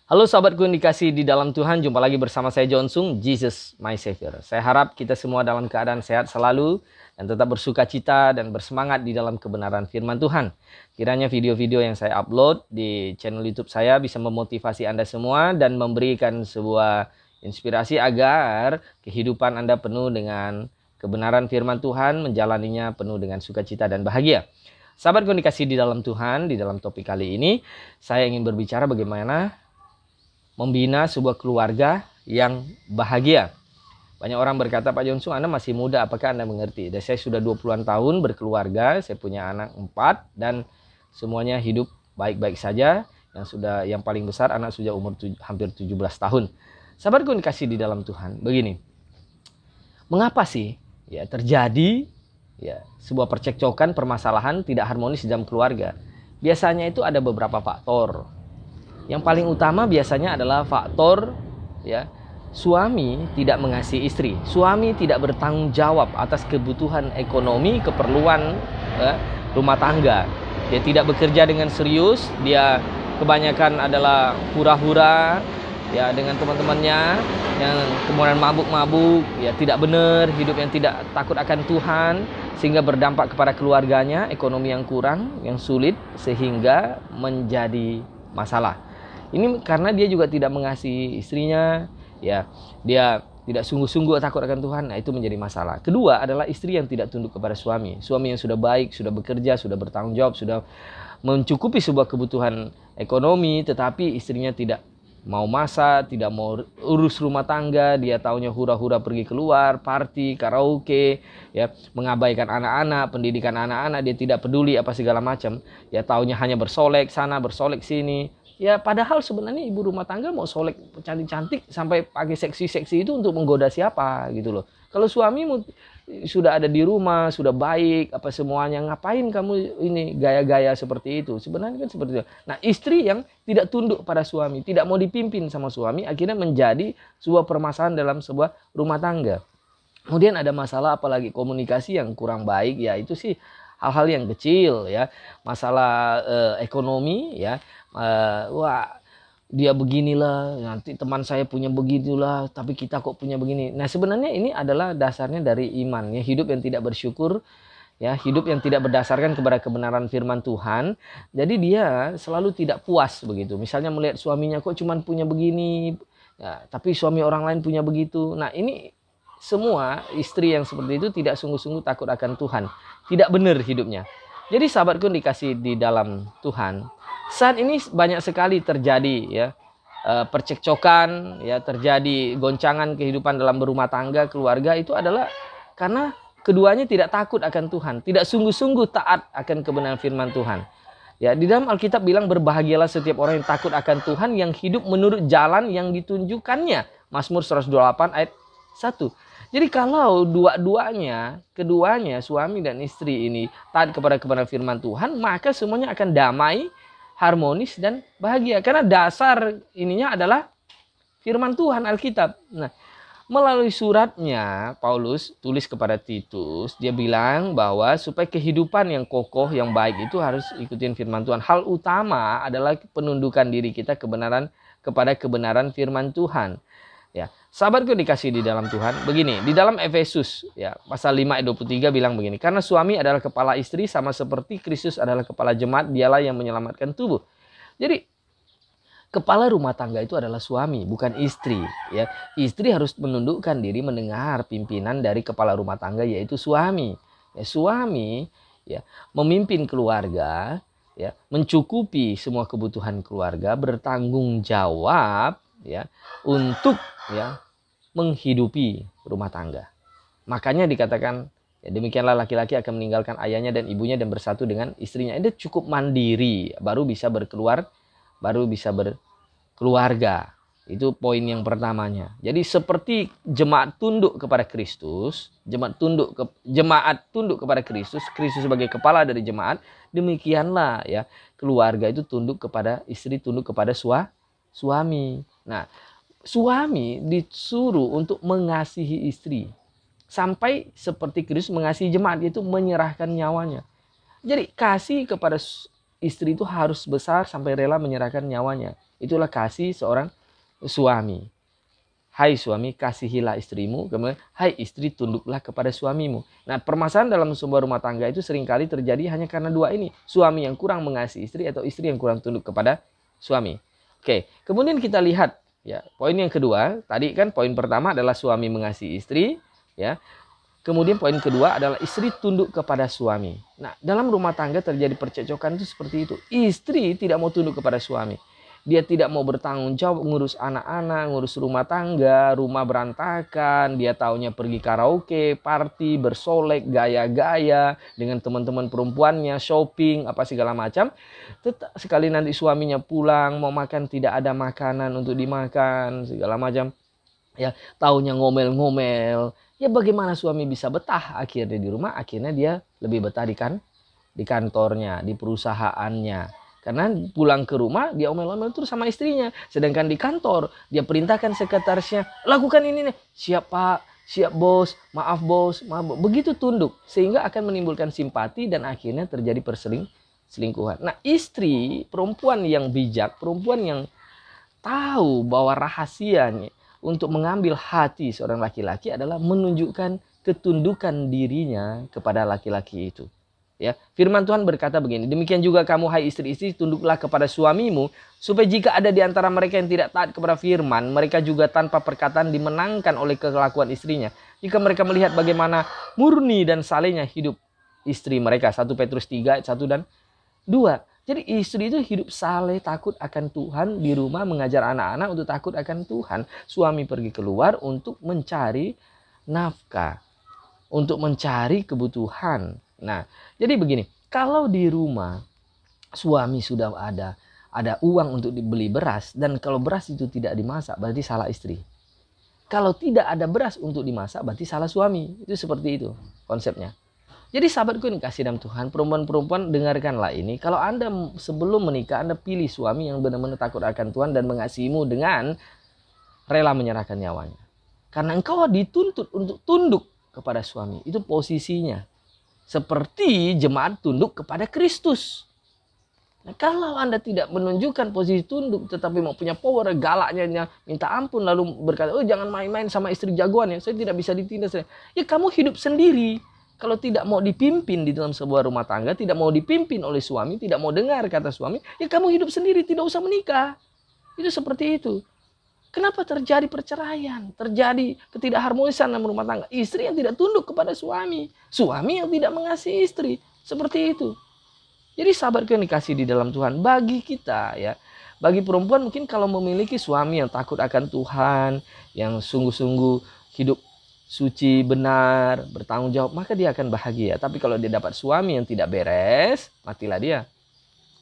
Halo sahabatku yang dikasih di dalam Tuhan, jumpa lagi bersama saya John Sung, Jesus My Savior. Saya harap kita semua dalam keadaan sehat selalu dan tetap bersuka cita dan bersemangat di dalam kebenaran firman Tuhan. Kiranya video-video yang saya upload di channel YouTube saya bisa memotivasi Anda semua dan memberikan sebuah inspirasi agar kehidupan Anda penuh dengan kebenaran firman Tuhan, menjalaninya penuh dengan sukacita dan bahagia. Sahabatku yang dikasih di dalam Tuhan, di dalam topik kali ini saya ingin berbicara bagaimana membina sebuah keluarga yang bahagia. Banyak orang berkata, Pak Jonsung, Anda masih muda, apakah Anda mengerti? Dan saya sudah 20-an tahun berkeluarga, saya punya anak 4 dan semuanya hidup baik-baik saja. Yang paling besar anak sudah umur hampir 17 tahun. Sahabatku yang dikasih di dalam Tuhan, begini. Mengapa sih terjadi sebuah percekcokan, permasalahan tidak harmonis dalam keluarga? Biasanya itu ada beberapa faktor. Yang paling utama biasanya adalah faktor suami tidak mengasihi istri. Suami tidak bertanggung jawab atas kebutuhan ekonomi, keperluan rumah tangga. Dia tidak bekerja dengan serius, dia kebanyakan adalah hura-hura dengan teman-temannya yang kemudian mabuk-mabuk, tidak benar, hidup yang tidak takut akan Tuhan, sehingga berdampak kepada keluarganya, ekonomi yang kurang, yang sulit, sehingga menjadi masalah. Ini karena dia juga tidak mengasihi istrinya, dia tidak sungguh-sungguh takut akan Tuhan. Nah, itu menjadi masalah. Kedua adalah istri yang tidak tunduk kepada suami. Suami yang sudah baik, sudah bekerja, sudah bertanggung jawab, sudah mencukupi sebuah kebutuhan ekonomi, tetapi istrinya tidak mau masak, tidak mau urus rumah tangga, dia taunya hura-hura pergi keluar, party, karaoke, mengabaikan anak-anak, pendidikan anak-anak, dia tidak peduli apa segala macam. Taunya hanya bersolek sana, bersolek sini. Padahal sebenarnya ibu rumah tangga mau solek cantik-cantik sampai pakai seksi-seksi itu untuk menggoda siapa gitu loh. Kalau suami sudah ada di rumah, sudah baik, apa semuanya, ngapain kamu ini gaya-gaya seperti itu? Sebenarnya kan seperti itu. Nah, istri yang tidak tunduk pada suami, tidak mau dipimpin sama suami, akhirnya menjadi sebuah permasalahan dalam sebuah rumah tangga. Kemudian ada masalah apalagi komunikasi yang kurang baik, itu sih hal-hal yang kecil masalah ekonomi dia beginilah, nanti teman saya punya beginilah, tapi kita kok punya begini. Nah, sebenarnya ini adalah dasarnya dari iman, hidup yang tidak bersyukur, hidup yang tidak berdasarkan kepada kebenaran firman Tuhan. Jadi dia selalu tidak puas begitu. Misalnya melihat suaminya kok cuman punya begini, tapi suami orang lain punya begitu. Nah, ini semua istri yang seperti itu tidak sungguh-sungguh takut akan Tuhan, tidak benar hidupnya. Jadi sahabatku dikasih di dalam Tuhan, saat ini banyak sekali terjadi percekcokan, terjadi goncangan kehidupan dalam berumah tangga, keluarga, itu adalah karena keduanya tidak takut akan Tuhan, tidak sungguh-sungguh taat akan kebenaran firman Tuhan. Di dalam Alkitab bilang berbahagialah setiap orang yang takut akan Tuhan, yang hidup menurut jalan yang ditunjukkannya. Mazmur 128 ayat 1. Jadi kalau keduanya suami dan istri ini taat kepada kebenaran firman Tuhan, maka semuanya akan damai, harmonis dan bahagia. Karena dasar ininya adalah firman Tuhan, Alkitab. Nah, melalui suratnya Paulus tulis kepada Titus, dia bilang bahwa supaya kehidupan yang kokoh, yang baik itu harus ikutin firman Tuhan. Hal utama adalah penundukan diri kita kepada kebenaran firman Tuhan. Sahabatku dikasih di dalam Tuhan, begini, di dalam Efesus pasal 5 ayat 23 bilang begini, karena suami adalah kepala istri sama seperti Kristus adalah kepala jemaat, dialah yang menyelamatkan tubuh. Jadi kepala rumah tangga itu adalah suami, bukan istri. Istri harus menundukkan diri mendengar pimpinan dari kepala rumah tangga, yaitu suami. Suami memimpin keluarga, mencukupi semua kebutuhan keluarga, bertanggung jawab untuk menghidupi rumah tangga. Makanya dikatakan demikianlah laki-laki akan meninggalkan ayahnya dan ibunya dan bersatu dengan istrinya. Dia cukup mandiri baru bisa berkeluarga. Itu poin yang pertamanya. Jadi seperti jemaat tunduk kepada Kristus, jemaat tunduk kepada Kristus, Kristus sebagai kepala dari jemaat, demikianlah keluarga itu tunduk kepada istri, tunduk kepada suami. Nah, suami disuruh untuk mengasihi istri sampai seperti Kristus mengasihi jemaat, yaitu menyerahkan nyawanya. Jadi kasih kepada istri itu harus besar sampai rela menyerahkan nyawanya. Itulah kasih seorang suami. Hai suami, kasihilah istrimu. Kemudian, hai istri, tunduklah kepada suamimu. Nah, permasalahan dalam sebuah rumah tangga itu seringkali terjadi hanya karena dua ini. Suami yang kurang mengasihi istri atau istri yang kurang tunduk kepada suami. Oke, kemudian kita lihat ya, poin yang kedua. Tadi kan poin pertama adalah suami mengasihi istri, ya. Kemudian poin kedua adalah istri tunduk kepada suami. Nah, dalam rumah tangga terjadi percekcokan itu seperti itu. Istri tidak mau tunduk kepada suami. Dia tidak mau bertanggung jawab ngurus anak-anak, ngurus rumah tangga, rumah berantakan. Dia taunya pergi karaoke, party, bersolek, gaya-gaya dengan teman-teman perempuannya, shopping, apa segala macam. Sekali nanti suaminya pulang, mau makan tidak ada makanan untuk dimakan, segala macam. Ya, taunya ngomel-ngomel. Ya bagaimana suami bisa betah akhirnya di rumah? Akhirnya dia lebih betah di kantornya, di perusahaannya. Karena pulang ke rumah dia omel-omel terus sama istrinya. Sedangkan di kantor dia perintahkan sekretarisnya, lakukan ini nih. Siap pak, siap bos, maaf bos. Begitu tunduk. Sehingga akan menimbulkan simpati dan akhirnya terjadi perselingkuhan. Nah istri, perempuan yang bijak, perempuan yang tahu bahwa rahasianya untuk mengambil hati seorang laki-laki adalah menunjukkan ketundukan dirinya kepada laki-laki itu. Ya, firman Tuhan berkata begini, demikian juga kamu hai istri-istri tunduklah kepada suamimu, supaya jika ada di antara mereka yang tidak taat kepada firman, mereka juga tanpa perkataan dimenangkan oleh kelakuan istrinya. Jika mereka melihat bagaimana murni dan salehnya hidup istri mereka. 1 Petrus 3 ayat 1 dan 2. Jadi istri itu hidup saleh, takut akan Tuhan, di rumah mengajar anak-anak untuk takut akan Tuhan. Suami pergi keluar untuk mencari nafkah, untuk mencari kebutuhan. Nah, jadi begini, kalau di rumah suami sudah ada uang untuk dibeli beras, dan kalau beras itu tidak dimasak berarti salah istri. Kalau tidak ada beras untuk dimasak berarti salah suami. Itu seperti itu konsepnya. Jadi sahabatku yang kasih dalam Tuhan, perempuan-perempuan dengarkanlah ini. Kalau Anda sebelum menikah Anda pilih suami yang benar-benar takut akan Tuhan dan mengasihimu dengan rela menyerahkan nyawanya. Karena engkau dituntut untuk tunduk kepada suami. Itu posisinya. Seperti jemaat tunduk kepada Kristus. Nah, kalau Anda tidak menunjukkan posisi tunduk tetapi mau punya power, galaknya minta ampun lalu berkata, oh jangan main-main sama istri jagoan ya, saya tidak bisa ditindas. Ya kamu hidup sendiri. Kalau tidak mau dipimpin di dalam sebuah rumah tangga, tidak mau dipimpin oleh suami, tidak mau dengar kata suami, ya kamu hidup sendiri, tidak usah menikah. Itu seperti itu. Kenapa terjadi perceraian? Terjadi ketidakharmonisan dalam rumah tangga. Istri yang tidak tunduk kepada suami. Suami yang tidak mengasihi istri. Seperti itu. Jadi sahabatku yang dikasih di dalam Tuhan. Bagi kita ya. Bagi perempuan mungkin kalau memiliki suami yang takut akan Tuhan. Yang sungguh-sungguh hidup suci, benar, bertanggung jawab. Maka dia akan bahagia. Tapi kalau dia dapat suami yang tidak beres. Matilah dia.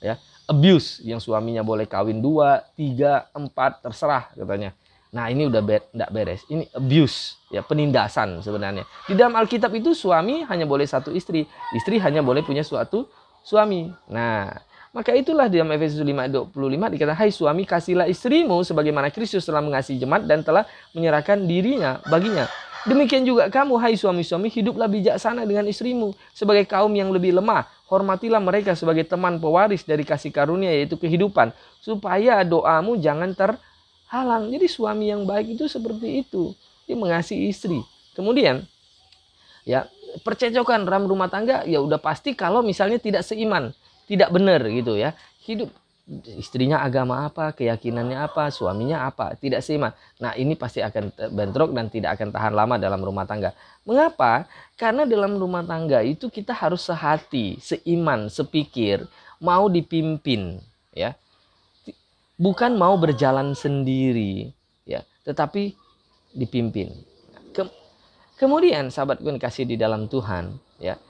Ya. Abuse, yang suaminya boleh kawin 2, 3, 4, terserah katanya. Nah ini udah tidak beres. Ini abuse, ya penindasan sebenarnya. Di dalam Alkitab itu suami hanya boleh satu istri. Istri hanya boleh punya suatu suami. Nah maka itulah di dalam Efesus 5:25 dikatakan, hai suami kasihlah istrimu sebagaimana Kristus telah mengasihi jemaat dan telah menyerahkan dirinya baginya. Demikian juga kamu hai suami-suami hiduplah bijaksana dengan istrimu sebagai kaum yang lebih lemah. Hormatilah mereka sebagai teman pewaris dari kasih karunia yaitu kehidupan. Supaya doamu jangan terhalang. Jadi suami yang baik itu seperti itu. Dia mengasihi istri. Kemudian ya percecokan dalam rumah tangga ya udah pasti kalau misalnya tidak seiman. Tidak benar gitu ya. Hidup istrinya agama apa, keyakinannya apa, suaminya apa, tidak seiman. Nah ini pasti akan bentrok dan tidak akan tahan lama dalam rumah tangga. Mengapa? Karena dalam rumah tangga itu kita harus sehati, seiman, sepikir, mau dipimpin, ya, bukan mau berjalan sendiri, ya, tetapi dipimpin. Kemudian sahabatku yang kasih di dalam Tuhan, ya.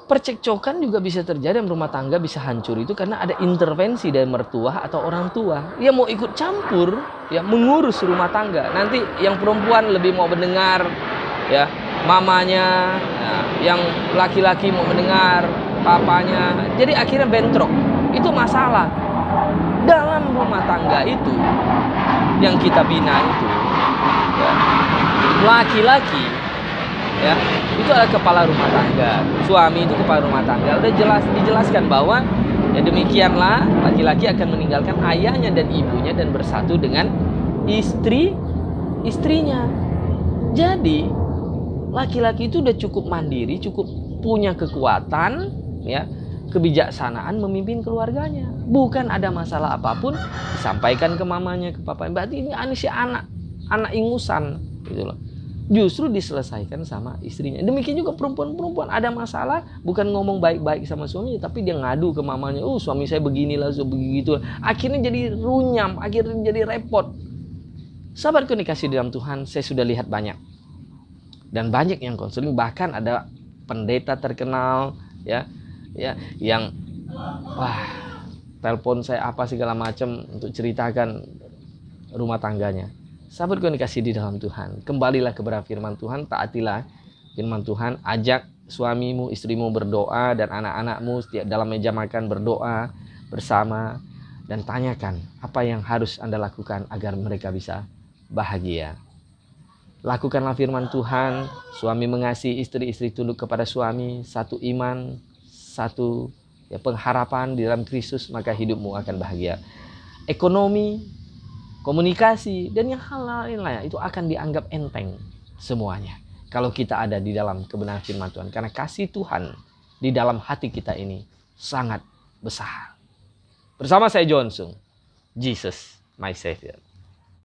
Percekcokan juga bisa terjadi dalam rumah tangga, bisa hancur itu karena ada intervensi dari mertua atau orang tua. Dia mau ikut campur, ya mengurus rumah tangga. Nanti yang perempuan lebih mau mendengar, ya mamanya, ya, yang laki-laki mau mendengar papanya. Jadi akhirnya bentrok. Itu masalah. Dalam rumah tangga itu yang kita bina itu, ya, laki-laki. Ya, itu adalah kepala rumah tangga. Suami itu kepala rumah tangga. Udah dijelaskan bahwa Ya demikianlah laki-laki akan meninggalkan ayahnya dan ibunya dan bersatu dengan istrinya. Jadi laki-laki itu udah cukup mandiri, cukup punya kekuatan, ya, kebijaksanaan memimpin keluarganya. Bukan ada masalah apapun disampaikan ke mamanya, ke papanya. Berarti ini si anak ingusan gitu loh. Justru diselesaikan sama istrinya. Demikian juga perempuan ada masalah, bukan ngomong baik-baik sama suaminya, tapi dia ngadu ke mamanya. Suami saya beginilah, begitu. Akhirnya jadi runyam, akhirnya jadi repot. Sahabatku dikasih dalam Tuhan, saya sudah lihat banyak. Dan banyak yang konseling, bahkan ada pendeta terkenal ya yang telepon saya apa segala macam untuk ceritakan rumah tangganya. Sahabatku yang dikasih di dalam Tuhan, kembalilah kepada firman Tuhan, taatilah firman Tuhan, ajak suamimu, istrimu berdoa, dan anak-anakmu setiap dalam meja makan berdoa bersama, dan tanyakan apa yang harus Anda lakukan agar mereka bisa bahagia. Lakukanlah firman Tuhan, suami mengasihi istri, istri tunduk kepada suami, satu iman, satu pengharapan di dalam Kristus, maka hidupmu akan bahagia. Ekonomi, komunikasi, dan yang hal lain itu akan dianggap enteng semuanya kalau kita ada di dalam kebenaran firman Tuhan. Karena kasih Tuhan di dalam hati kita ini sangat besar. Bersama saya John Sung, Jesus my Savior.